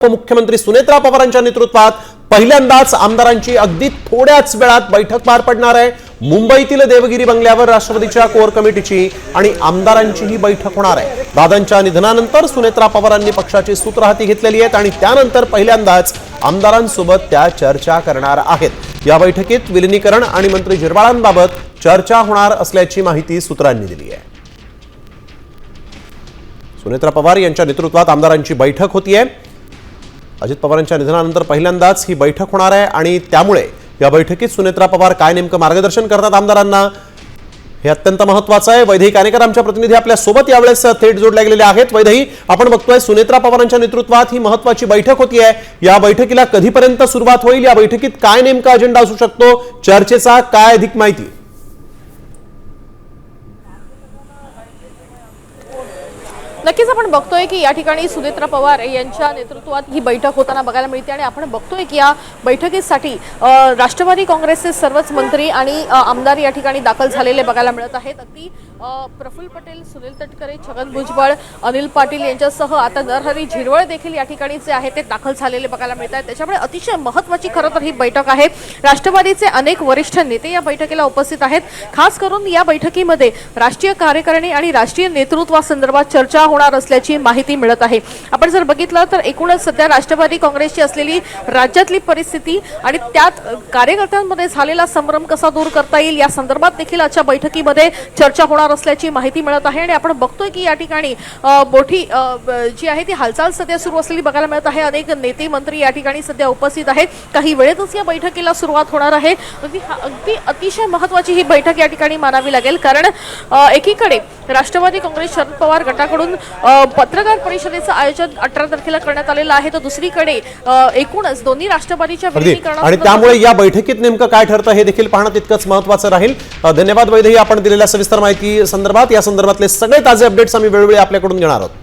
उपमुख्यमंत्री सुनेत्रा पवारांच्या नेतृत्वात पहिल्यांदाच आमदारांची अगदी थोड्याच वेळात बैठक पार पडणार आहे। मुंबईतील देवगिरी बंगल्यावर राष्ट्रवादीच्या कोर कमिटीची आणि आमदारांची ही बैठक होणार आहे। दादांच्या निधनानंतर सुनेत्रा पवारांनी पक्षाची सूत्र हाती घेतलेली आहेत आणि त्यानंतर पहिल्यांदाच आमदारांसोबत त्या चर्चा करणार आहेत। या बैठकीत विलीनीकरण आणि मंत्री जिरवाळांबाबत चर्चा होणार असल्याची माहिती सूत्रांनी दिली आहे। सुनेत्रा पवार यांच्या नेतृत्वात आमदारांची बैठक होतीये। अजित पवारांच्या निधनानंतर पहिल्यांदाच ही बैठक होणार आहे आणि त्यामुळे या बैठकीत सुनेत्रा पवार काय नेमकं मार्गदर्शन करतात आमदारांना हे अत्यंत महत्त्वाचं आहे। वैदेही कानेकर आमच्या प्रतिनिधी आपल्या सोबत यावेळेस थेट जोडले गेलेले आहेत। वैदेही, आपण बघतोय सुनेत्रा पवारांच्या नेतृत्वात ही महत्त्वाची बैठक होतीये। या बैठकीला कधीपर्यंत सुरुवात होईल, या बैठकीत काय नेमका अजेंडा असू शकतो, चर्चेचा काय अधिक माहिती? नक्कीच आपण बघतोय की या ठिकाणी सुनेत्रा पवार यांच्या नेतृत्वात ही बैठक होताना बघायला मिळते आणि आपण बघतोय की या बैठकीसाठी राष्ट्रवादी काँग्रेसचे सर्वच मंत्री आणि आमदार या ठिकाणी दाखल झालेले बघायला मिळत आहेत। अगदी प्रफुल्ल पटेल, सुनील तटकरे, छगन भुजबळ, अनिल पाटील यांच्यासह आता नरहरी झिरवळ देखील या ठिकाणी जे आहे ते दाखल झालेले बघायला मिळत आहेत। त्याच्यामुळे अतिशय महत्त्वाची खरं तर ही बैठक आहे। राष्ट्रवादीचे अनेक वरिष्ठ नेते या बैठकीला उपस्थित आहेत। खास करून या बैठकीमध्ये राष्ट्रीय कार्यकारिणी आणि राष्ट्रीय नेतृत्वासंदर्भात चर्चा होणार असल्याची माहिती मिळत आहे। आपण जर बघितलं तर एकूणच सध्या राष्ट्रवादी काँग्रेसची असलेली राज्यातली परिस्थिती आणि त्यात कार्यकर्त्यांमध्ये झालेला संभ्रम कसा दूर करता येईल या संदर्भात देखील आजच्या बैठकीमध्ये चर्चा होणार असल्याची माहिती मिळत आहे। आणि आपण बघतोय की या ठिकाणी मोठी जी आहे ती हालचाल सध्या सुरू असलेली बघायला मिळत आहे। अनेक नेते मंत्री या ठिकाणी सध्या उपस्थित आहेत। काही वेळेतच या बैठकीला सुरुवात होणार आहे। अगदी अतिशय महत्त्वाची ही बैठक या ठिकाणी मानावी लागेल, कारण एकीकडे राष्ट्रवादी काँग्रेस शरद पवार गटाकडून पत्रकार परिषदेचं आयोजन 18 तारखेला करण्यात आलेलं आहे, तर दुसरीकडे एकूणच दोन्ही राष्ट्रवादीच्या विलीनीकरणात आणि त्यामुळे या बैठकीत नेमकं काय ठरतं हे देखील पाहणं तितकंच महत्त्वाचं राहील। धन्यवाद वैदेही, आपण दिलेल्या सविस्तर माहिती संदर्भात। या संदर्भातले सगळे ताजे अपडेट्स आम्ही वेळोवेळी आपल्याकडून घेणार आहोत।